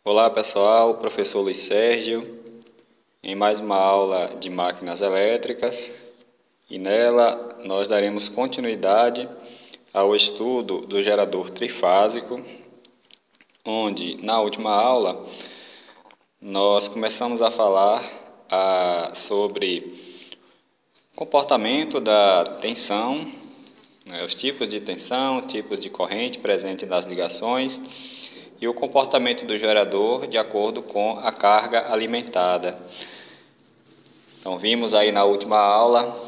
Olá pessoal, professor Luiz Sérgio, em mais uma aula de máquinas elétricas, e nela nós daremos continuidade ao estudo do gerador trifásico, onde na última aula nós começamos a falar sobre o comportamento da tensão, os tipos de tensão, tipos de corrente presente nas ligações, e o comportamento do gerador de acordo com a carga alimentada. Então, vimos aí na última aula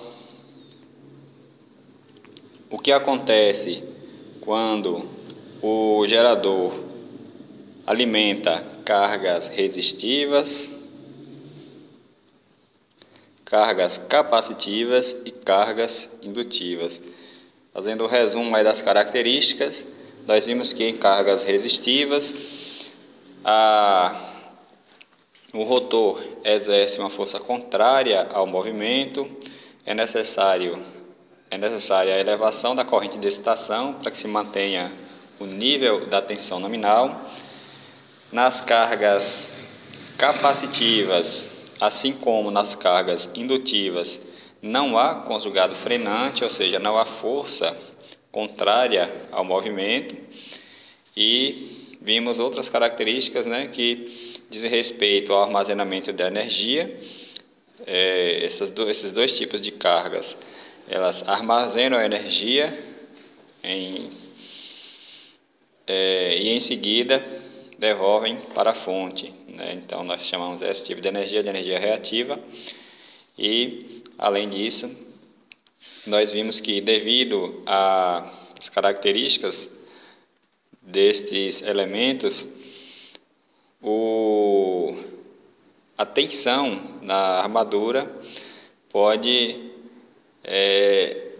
o que acontece quando o gerador alimenta cargas resistivas, cargas capacitivas e cargas indutivas. Fazendo o resumo aí das características, nós vimos que em cargas resistivas, o rotor exerce uma força contrária ao movimento, é necessária a elevação da corrente de excitação para que se mantenha o nível da tensão nominal. Nas cargas capacitivas, assim como nas cargas indutivas, não há conjugado frenante, ou seja, não há força contrária ao movimento. E vimos outras características, que dizem respeito ao armazenamento de energia. Esses dois tipos de cargas, elas armazenam a energia e em seguida devolvem para a fonte. Então nós chamamos esse tipo de energia reativa. E além disso, nós vimos que devido às características destes elementos, a tensão na armadura pode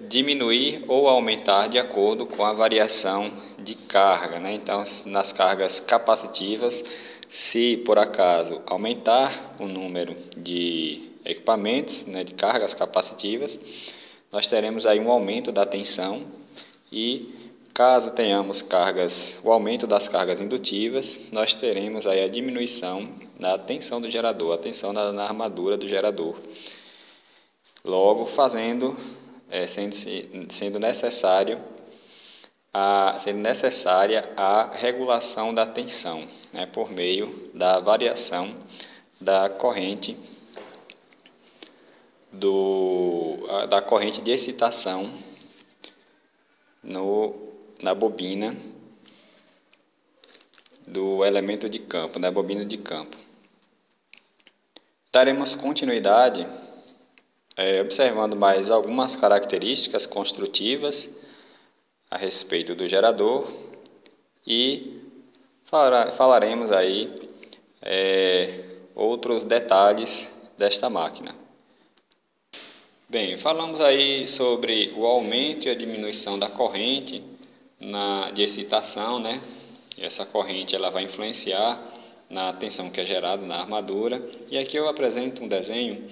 diminuir ou aumentar de acordo com a variação de carga. Então, nas cargas capacitivas, se por acaso aumentar o número de equipamentos, de cargas capacitivas, nós teremos aí um aumento da tensão. E caso tenhamos o aumento das cargas indutivas, nós teremos aí a diminuição da tensão do gerador, a tensão na armadura do gerador. Logo, sendo necessária a regulação da tensão, por meio da variação da corrente de excitação na bobina do elemento de campo, na bobina de campo. Daremos continuidade observando mais algumas características construtivas a respeito do gerador e falaremos aí outros detalhes desta máquina. Bem, falamos aí sobre o aumento e a diminuição da corrente de excitação, E essa corrente ela vai influenciar na tensão que é gerada na armadura. E aqui eu apresento um desenho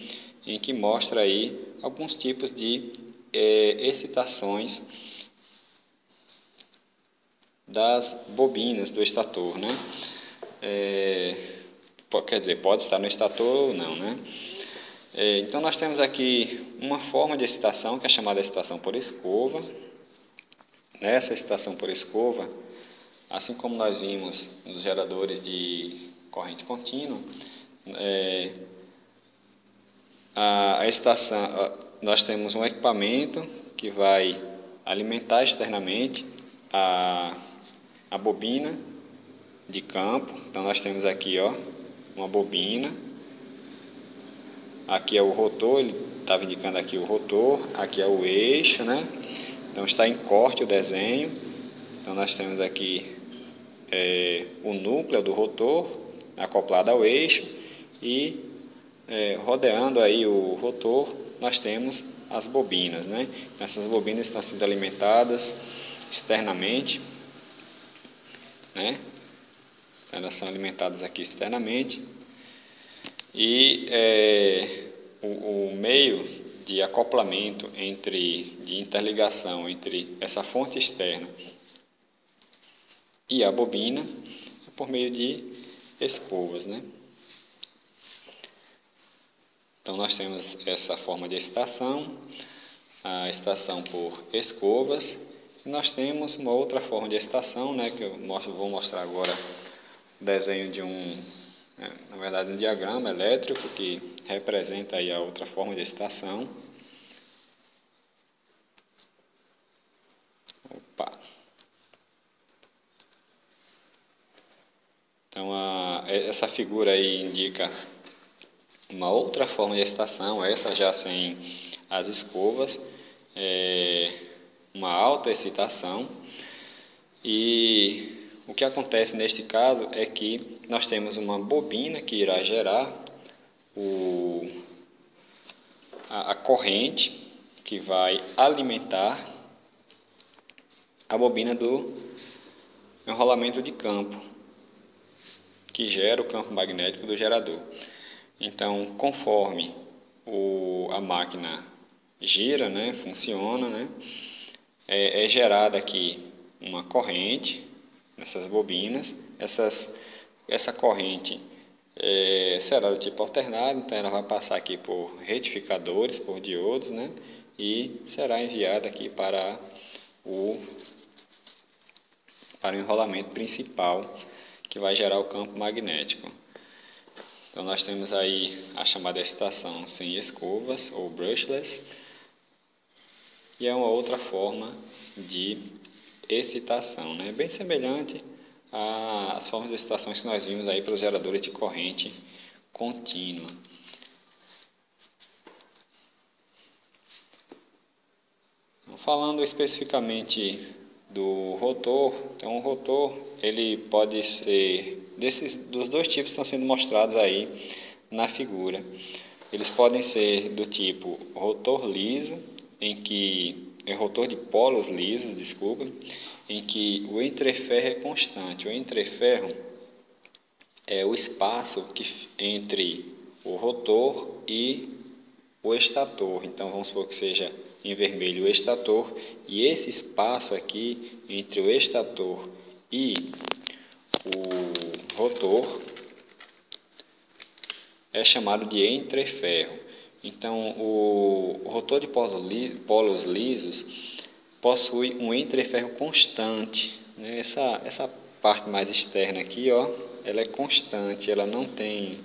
em que mostra aí alguns tipos de excitações das bobinas do estator, Quer dizer, pode estar no estator ou não, Então nós temos aqui uma forma de excitação que é chamada excitação por escova. Nessa excitação por escova, assim como nós vimos nos geradores de corrente contínua, a excitação, nós temos um equipamento que vai alimentar externamente a bobina de campo. Então nós temos aqui uma bobina, aqui é o rotor, ele estava indicando aqui o rotor, aqui é o eixo, Então está em corte o desenho. Então nós temos aqui o núcleo do rotor acoplado ao eixo e rodeando aí o rotor nós temos as bobinas, Essas bobinas estão sendo alimentadas externamente, Elas são alimentadas aqui externamente e o meio de acoplamento de interligação entre essa fonte externa e a bobina é por meio de escovas, né? Então nós temos essa forma de excitação, a excitação por escovas, e nós temos uma outra forma de excitação, né, que eu vou mostrar agora o desenho de na verdade um diagrama elétrico que representa aí a outra forma de excitação. Opa. Então essa figura aí indica uma outra forma de excitação, essa já sem as escovas, uma alta excitação. E o que acontece neste caso é que nós temos uma bobina que irá gerar a corrente que vai alimentar a bobina do enrolamento de campo, que gera o campo magnético do gerador. Então, conforme a máquina gira, né, funciona, né, é gerada aqui uma corrente nessas bobinas. Essa corrente será do tipo alternado, então ela vai passar aqui por retificadores, por diodos, né, e será enviada aqui para o enrolamento principal, que vai gerar o campo magnético. Então nós temos aí a chamada excitação sem escovas, ou brushless, e é uma outra forma de excitação, né? Bem semelhante às formas de excitações que nós vimos aí para os geradores de corrente contínua. Então, falando especificamente do rotor, então o rotor ele pode ser dos dois tipos que estão sendo mostrados aí na figura. Eles podem ser do tipo rotor liso, rotor de polos lisos, desculpa, em que o entreferro é constante. O entreferro é o espaço entre o rotor e o estator. Então vamos supor que seja em vermelho o estator, e esse espaço aqui entre o estator e o rotor é chamado de entreferro. Então o rotor de polos lisos possui um entreferro constante, né? Essa parte mais externa aqui, ó, ela é constante, ela não tem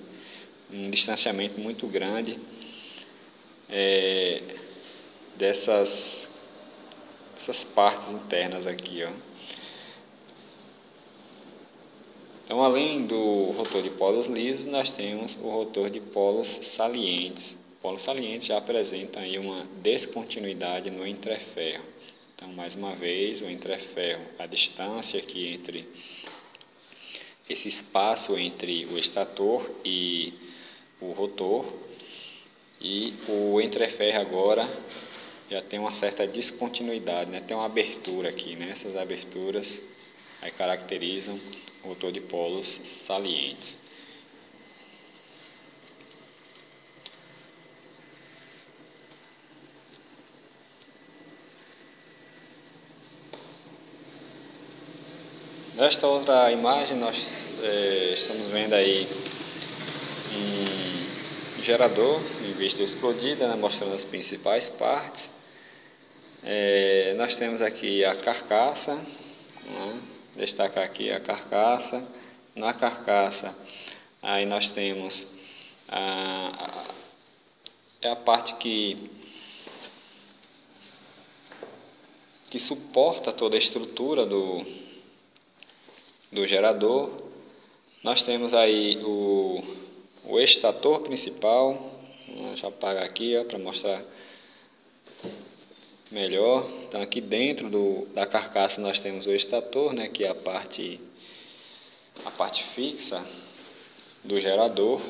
um distanciamento muito grande dessas partes internas aqui, ó. Então, além do rotor de polos lisos, nós temos o rotor de polos salientes. Polos salientes já apresentam aí uma descontinuidade no entreferro. Então, mais uma vez, o entreferro, a distância aqui entre esse espaço entre o estator e o rotor, e o entreferro agora já tem uma certa descontinuidade, né? Tem uma abertura aqui, né? Essas aberturas aí caracterizam o rotor de polos salientes. Nesta outra imagem nós estamos vendo aí um gerador em vista explodida, né, mostrando as principais partes. Nós temos aqui a carcaça, né, destacar aqui a carcaça. Na carcaça aí nós temos a parte que suporta toda a estrutura do gerador. Nós temos aí o estator principal. Deixa eu apagar aqui para mostrar melhor. Então aqui dentro da carcaça nós temos o estator, né, que é a parte fixa do gerador.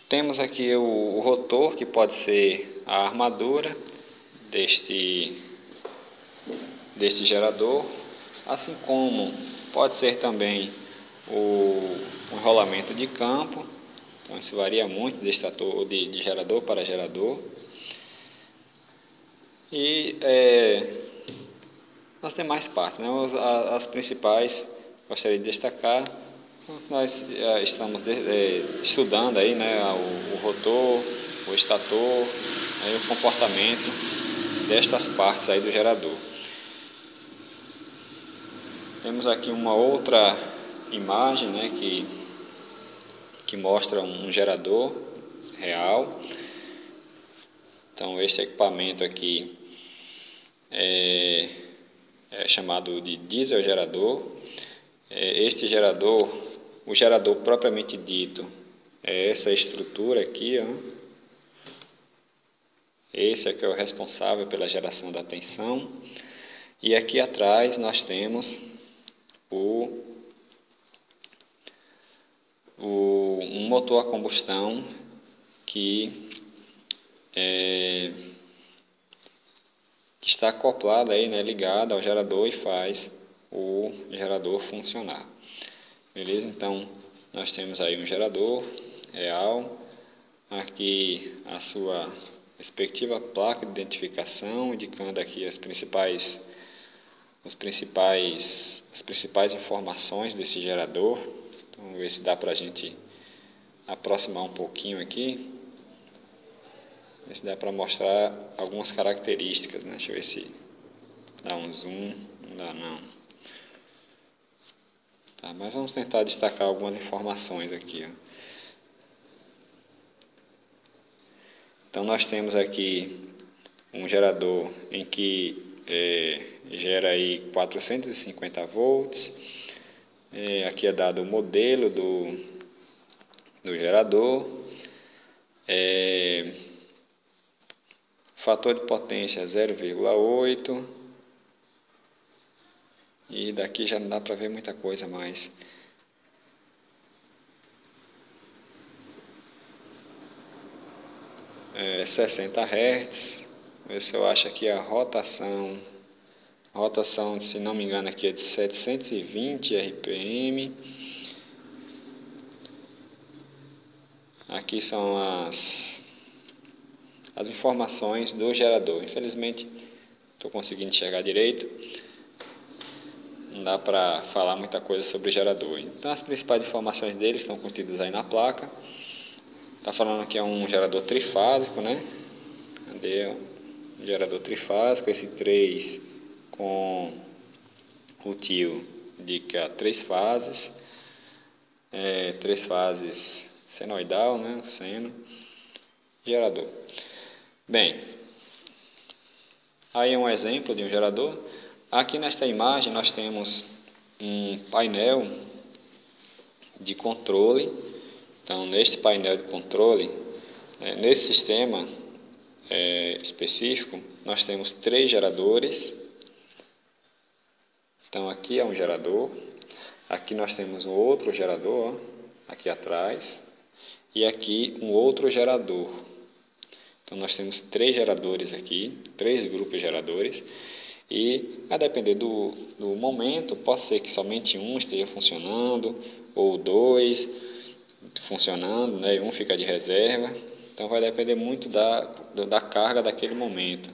Temos aqui o rotor, que pode ser a armadura deste gerador, assim como pode ser também o enrolamento de campo. Então isso varia muito de gerador para gerador. E as demais partes, né? As principais, gostaria de destacar, nós estamos estudando aí, né, o rotor, o estator, aí o comportamento destas partes aí do gerador. Temos aqui uma outra imagem, né, que mostra um gerador real. Então, este equipamento aqui é chamado de diesel gerador. Este gerador, o gerador propriamente dito, é essa estrutura aqui, ó. Esse aqui é o responsável pela geração da tensão. E aqui atrás nós temos um motor a combustão que está acoplado aí, né, ligado ao gerador e faz o gerador funcionar. Beleza? Então, nós temos aí um gerador real, aqui a sua respectiva placa de identificação, indicando aqui as principais informações desse gerador. Então, vamos ver se dá para a gente aproximar um pouquinho aqui. Ver se dá para mostrar algumas características, né? Deixa eu ver se dá um zoom. Não dá não. Tá, mas vamos tentar destacar algumas informações aqui, ó. Então nós temos aqui um gerador em que gera aí 450 volts. Aqui é dado o modelo do gerador. Fator de potência 0,8. E daqui já não dá para ver muita coisa mais. É 60 Hz. Ver se eu acho aqui a rotação. A rotação, se não me engano, aqui é de 720 RPM. Aqui são as informações do gerador. Infelizmente, estou conseguindo enxergar direito. Não dá para falar muita coisa sobre o gerador. Então, as principais informações dele estão contidas aí na placa. Está falando que é um gerador trifásico, né? Cadê? Um gerador trifásico, esse 3 com o tio indica 3 fases. 3 fases senoidal, né? Seno. Gerador. Bem, aí é um exemplo de um gerador. Aqui nesta imagem nós temos um painel de controle. Então, neste painel de controle, nesse sistema específico, nós temos 3 geradores. Então, aqui é um gerador. Aqui nós temos um outro gerador, ó, aqui atrás. E aqui um outro gerador. Então, nós temos 3 geradores aqui, 3 grupos de geradores. E, a depender do momento, pode ser que somente um esteja funcionando, ou 2 funcionando, né? E um fica de reserva. Então, vai depender muito da carga daquele momento.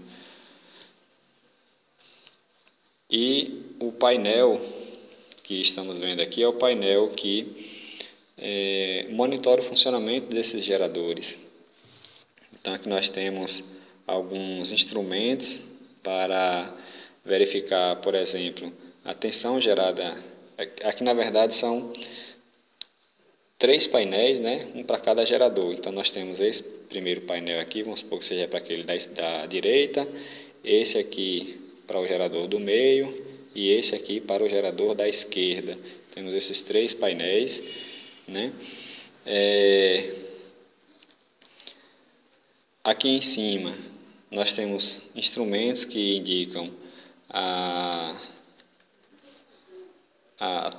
E o painel que estamos vendo aqui é o painel que monitora o funcionamento desses geradores. Então, aqui nós temos alguns instrumentos para verificar, por exemplo, a tensão gerada. Aqui, na verdade, são 3 painéis, né? Um para cada gerador. Então, nós temos esse primeiro painel aqui, vamos supor que seja para aquele da direita, esse aqui para o gerador do meio e esse aqui para o gerador da esquerda. Temos esses 3 painéis, né? Aqui em cima nós temos instrumentos que indicam a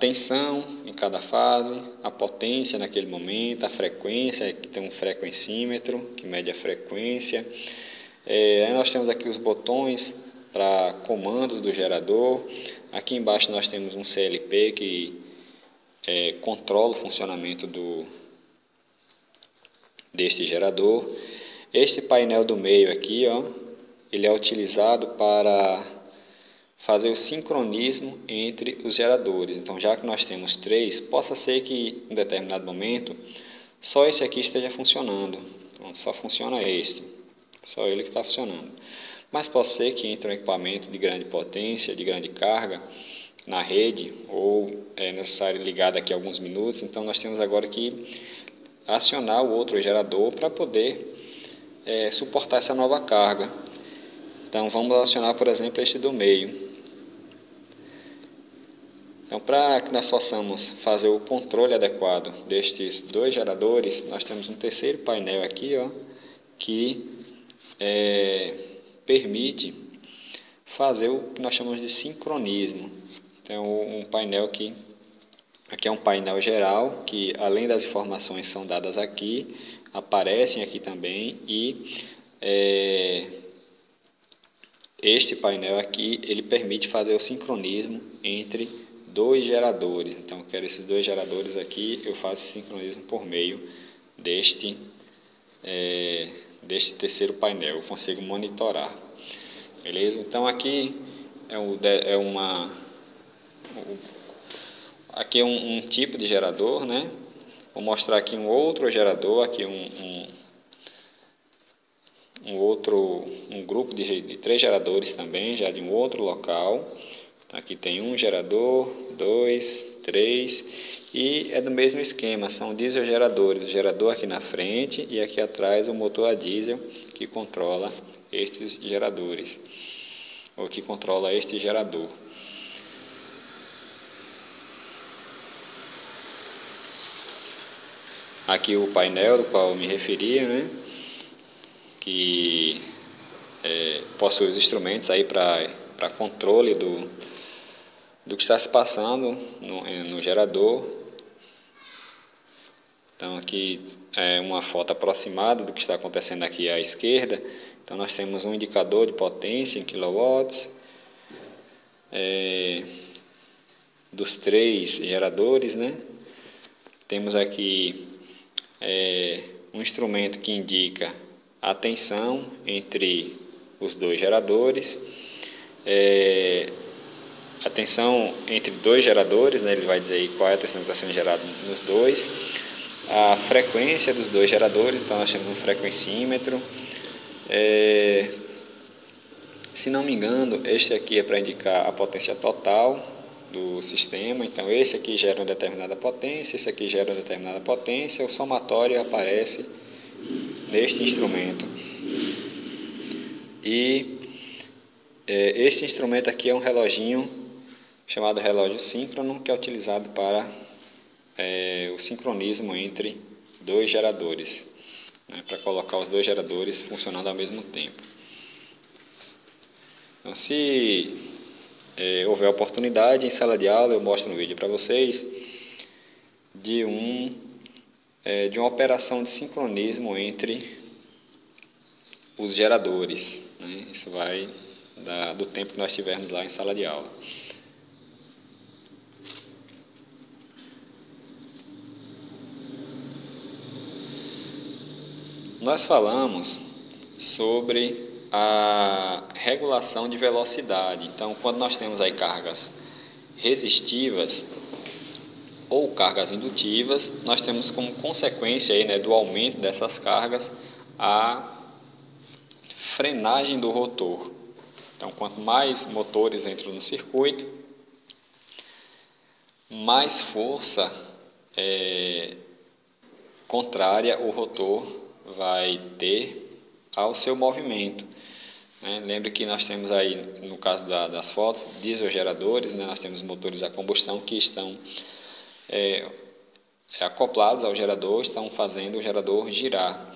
tensão em cada fase, a potência naquele momento, a frequência, que tem um frequencímetro que mede a frequência. Aí nós temos aqui os botões para comandos do gerador. Aqui embaixo nós temos um CLP que controla o funcionamento deste gerador. Este painel do meio aqui, ó, ele é utilizado para fazer o sincronismo entre os geradores. Então, já que nós temos 3, possa ser que em determinado momento só esse aqui esteja funcionando. Então, só funciona este, só ele que está funcionando. Mas pode ser que entre um equipamento de grande potência, de grande carga na rede, ou é necessário ligar daqui a alguns minutos. Então, nós temos agora que acionar o outro gerador para poder suportar essa nova carga. Então, vamos acionar, por exemplo, este do meio. Então, para que nós possamos fazer o controle adequado destes 2 geradores, nós temos um terceiro painel aqui, ó, que permite fazer o que nós chamamos de sincronismo. Então, um painel que aqui é um painel geral, que além das informações que são dadas aqui, aparecem aqui também, e este painel aqui, ele permite fazer o sincronismo entre 2 geradores. Então, eu quero esses 2 geradores aqui, eu faço sincronismo por meio deste terceiro painel, eu consigo monitorar. Beleza? Então, aqui aqui é um tipo de gerador, né? Vou mostrar aqui um outro gerador, aqui um grupo de 3 geradores também, já de um outro local. Então, aqui tem um gerador, 2, 3, e é do mesmo esquema, são diesel geradores, o gerador aqui na frente e aqui atrás o motor a diesel que controla estes geradores, ou que controla este gerador. Aqui o painel do qual eu me referia, né, que possui os instrumentos aí para controle do que está se passando no gerador. Então, aqui é uma foto aproximada do que está acontecendo aqui à esquerda. Então, nós temos um indicador de potência em kilowatts dos 3 geradores, né? Temos aqui um instrumento que indica a tensão entre os 2 geradores, a tensão entre 2 geradores, né? Ele vai dizer aí qual é a tensão que está sendo gerada nos 2, a frequência dos 2 geradores, então nós temos um frequencímetro. Se não me engano, este aqui é para indicar a potência total do sistema. Então, esse aqui gera uma determinada potência, esse aqui gera uma determinada potência, o somatório aparece neste instrumento. E este instrumento aqui é um reloginho chamado relógio síncrono, que é utilizado para o sincronismo entre 2 geradores, né, para colocar os 2 geradores funcionando ao mesmo tempo. Então, se houver oportunidade, em sala de aula eu mostro no vídeo para vocês de uma operação de sincronismo entre os geradores, né? Isso vai do tempo que nós tivermos lá em sala de aula. Nós falamos sobre a regulação de velocidade. Então, quando nós temos aí cargas resistivas ou cargas indutivas, nós temos como consequência aí, né, do aumento dessas cargas a frenagem do rotor. Então, quanto mais motores entram no circuito, mais força contrária o rotor vai ter ao seu movimento. Lembre que nós temos aí, no caso das fotos, diesel geradores, né? Nós temos motores a combustão que estão acoplados ao gerador, estão fazendo o gerador girar.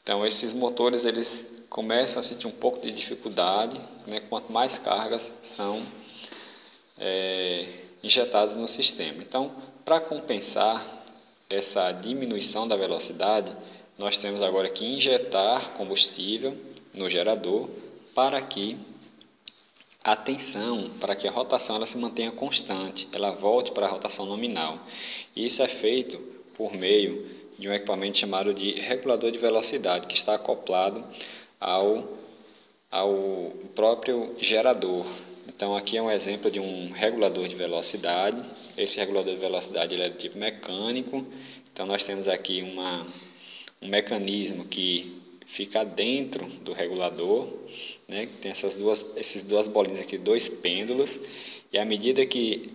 Então, esses motores eles começam a sentir um pouco de dificuldade, né, quanto mais cargas são injetadas no sistema. Então, para compensar essa diminuição da velocidade, nós temos agora que injetar combustível no gerador para que a tensão, para que a rotação ela se mantenha constante, ela volte para a rotação nominal. E isso é feito por meio de um equipamento chamado de regulador de velocidade, que está acoplado ao próprio gerador. Então aqui é um exemplo de um regulador de velocidade. Esse regulador de velocidade ele é do tipo mecânico. Então nós temos aqui um mecanismo que fica dentro do regulador, né? Tem essas duas bolinhas aqui, dois pêndulos, e à medida que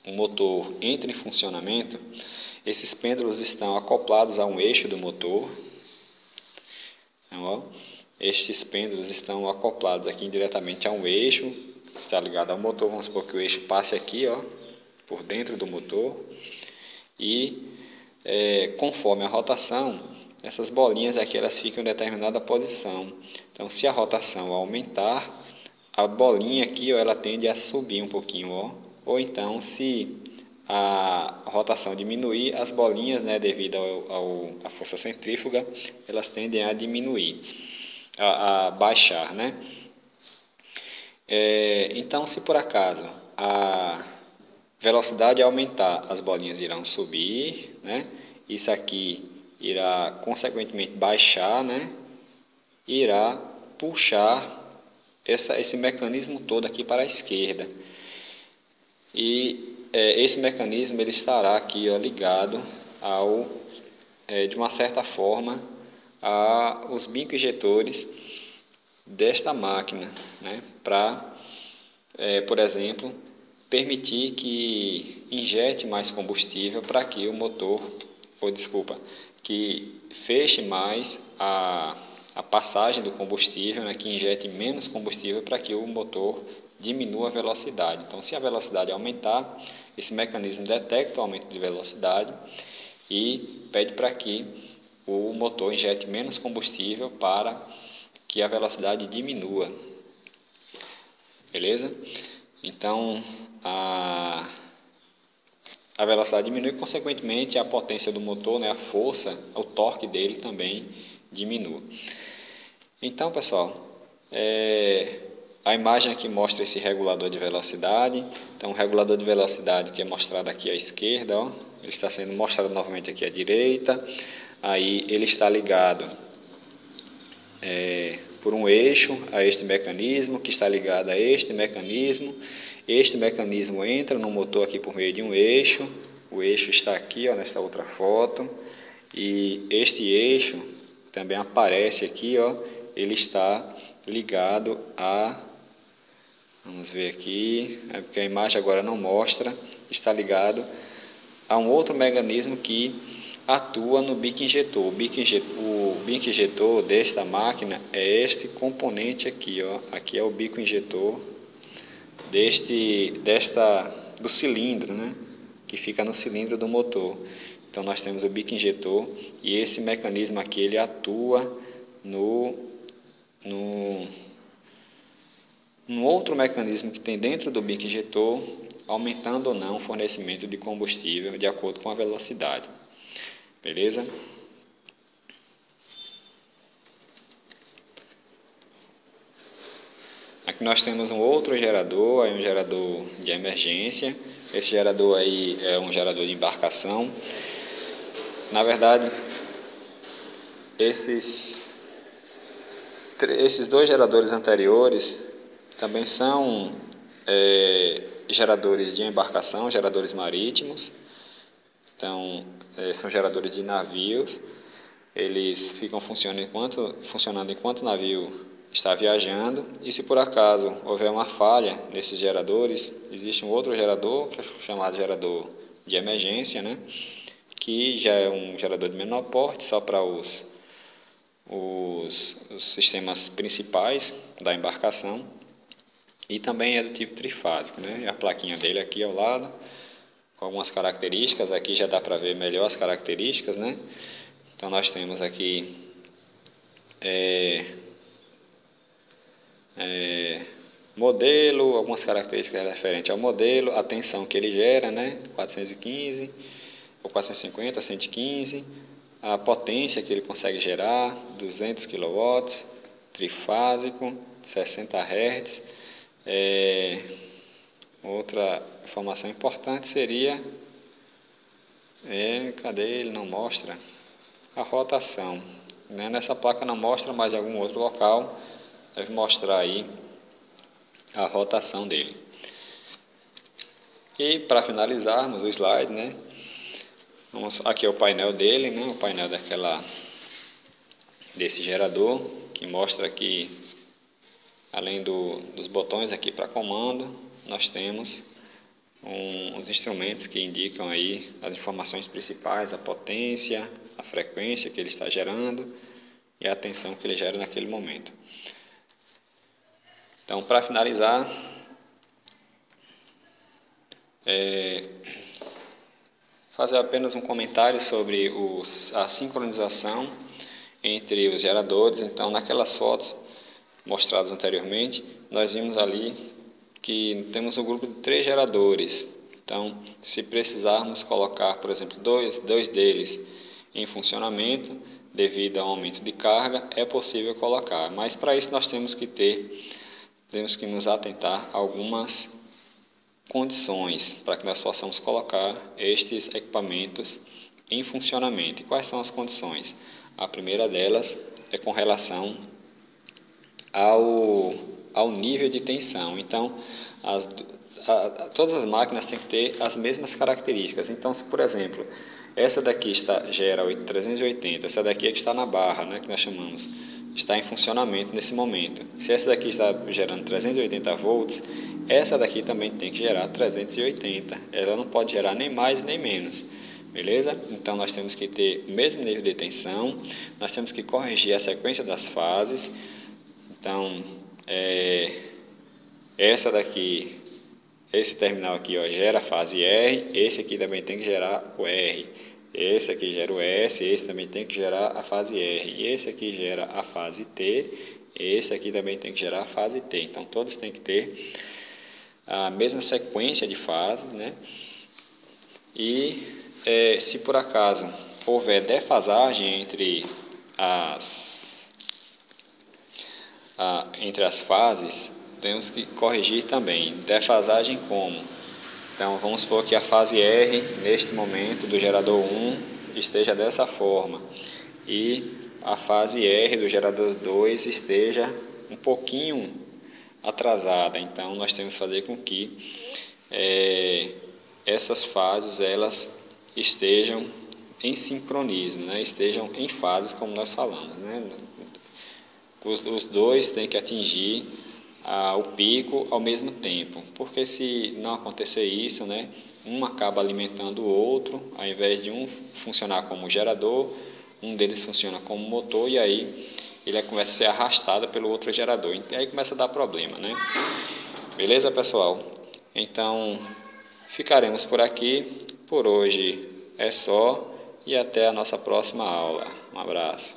o motor entra em funcionamento, esses pêndulos estão acoplados a um eixo do motor. Então, ó, estes pêndulos estão acoplados aqui diretamente a um eixo, que está ligado ao motor. Vamos supor que o eixo passe aqui, ó, por dentro do motor, e conforme a rotação, essas bolinhas aqui elas ficam em determinada posição. Então, se a rotação aumentar, a bolinha aqui, ó, ela tende a subir um pouquinho, ó. Ou então, se a rotação diminuir, as bolinhas, né, devido à força centrífuga, elas tendem a diminuir, a baixar, né? Então, se por acaso a velocidade aumentar, as bolinhas irão subir, né? Isso aqui irá consequentemente baixar, né? Irá puxar esse mecanismo todo aqui para a esquerda. E esse mecanismo ele estará aqui, ó, ligado de uma certa forma aos bico injetores desta máquina, né? Para, por exemplo, permitir que injete mais combustível para que o motor, que feche mais a passagem do combustível, né, que injete menos combustível para que o motor diminua a velocidade. Então, se a velocidade aumentar, esse mecanismo detecta o aumento de velocidade e pede para que o motor injete menos combustível para que a velocidade diminua. Beleza? Então, a velocidade diminui, consequentemente a potência do motor, né, a força, o torque dele também diminui. Então, pessoal, a imagem aqui mostra esse regulador de velocidade. Então, o regulador de velocidade que é mostrado aqui à esquerda, ó, ele está sendo mostrado novamente aqui à direita. Aí ele está ligado por um eixo a este mecanismo, que está ligado a este mecanismo. Este mecanismo entra no motor aqui por meio de um eixo. O eixo está aqui, ó, nesta outra foto. E este eixo também aparece aqui, ó, ele está ligado vamos ver aqui, porque a imagem agora não mostra, está ligado a um outro mecanismo que atua no bico injetor. O bico injetor desta máquina é este componente aqui, ó. Aqui é o bico injetor do cilindro, né, que fica no cilindro do motor. Então nós temos o bico injetor e esse mecanismo aqui ele atua no outro mecanismo que tem dentro do bico injetor, aumentando ou não o fornecimento de combustível de acordo com a velocidade. Beleza? Aqui nós temos um outro gerador, um gerador de emergência. Esse gerador aí é um gerador de embarcação. Na verdade, esses dois geradores anteriores também são geradores de embarcação, geradores marítimos. Então, são geradores de navios. Eles ficam funcionando enquanto o navio está viajando. E se por acaso houver uma falha nesses geradores, existe um outro gerador, que é chamado gerador de emergência, né? Que já é um gerador de menor porte, só para os sistemas principais da embarcação. E também é do tipo trifásico, né? E a plaquinha dele aqui ao lado, com algumas características. Aqui já dá para ver melhor as características, né? Então nós temos aqui modelo, algumas características referentes ao modelo, a tensão que ele gera, né? 415 ou 450, 115, a potência que ele consegue gerar, 200 kW, trifásico, 60 Hz. Outra informação importante seria, cadê ele? Não mostra a rotação, né? Nessa placa não mostra, mas em algum outro local deve mostrar aí a rotação dele. E para finalizarmos o slide, né, aqui é o painel dele, né, o painel desse gerador, que mostra aqui, além dos botões aqui para comando, nós temos os instrumentos que indicam aí as informações principais, a potência, a frequência que ele está gerando e a tensão que ele gera naquele momento. Então, para finalizar, fazer apenas um comentário sobre a sincronização entre os geradores. Então, naquelas fotos mostradas anteriormente, nós vimos ali que temos um grupo de 3 geradores. Então, se precisarmos colocar, por exemplo, dois deles em funcionamento devido ao aumento de carga, é possível colocar. Mas para isso nós temos que nos atentar a algumas condições para que nós possamos colocar estes equipamentos em funcionamento. E quais são as condições? A primeira delas é com relação ao nível de tensão. Então, todas as máquinas têm que ter as mesmas características. Então, se por exemplo, essa daqui gera 380, essa daqui é que está na barra, né, que nós chamamos, está em funcionamento nesse momento. Se essa daqui está gerando 380 volts, essa daqui também tem que gerar 380. Ela não pode gerar nem mais nem menos. Beleza? Então nós temos que ter o mesmo nível de tensão, nós temos que corrigir a sequência das fases. Então, essa daqui, esse terminal aqui, ó, gera a fase R, esse aqui também tem que gerar o R. Esse aqui gera o S, esse também tem que gerar a fase R. E esse aqui gera a fase T, esse aqui também tem que gerar a fase T. Então, todos têm que ter a mesma sequência de fases, né? E se por acaso houver defasagem entre as fases, temos que corrigir também. Defasagem como? Então, vamos supor que a fase R, neste momento, do gerador 1, esteja dessa forma. E a fase R do gerador 2 esteja um pouquinho atrasada. Então, nós temos que fazer com que essas fases elas estejam em sincronismo, né? Estejam em fases, como nós falamos, né? Os dois têm que atingir o pico ao mesmo tempo, porque se não acontecer isso, né, um acaba alimentando o outro, ao invés de um funcionar como gerador, um deles funciona como motor, e aí ele começa a ser arrastado pelo outro gerador, e aí começa a dar problema, né? Beleza, pessoal? Então, ficaremos por aqui, por hoje é só, e até a nossa próxima aula. Um abraço.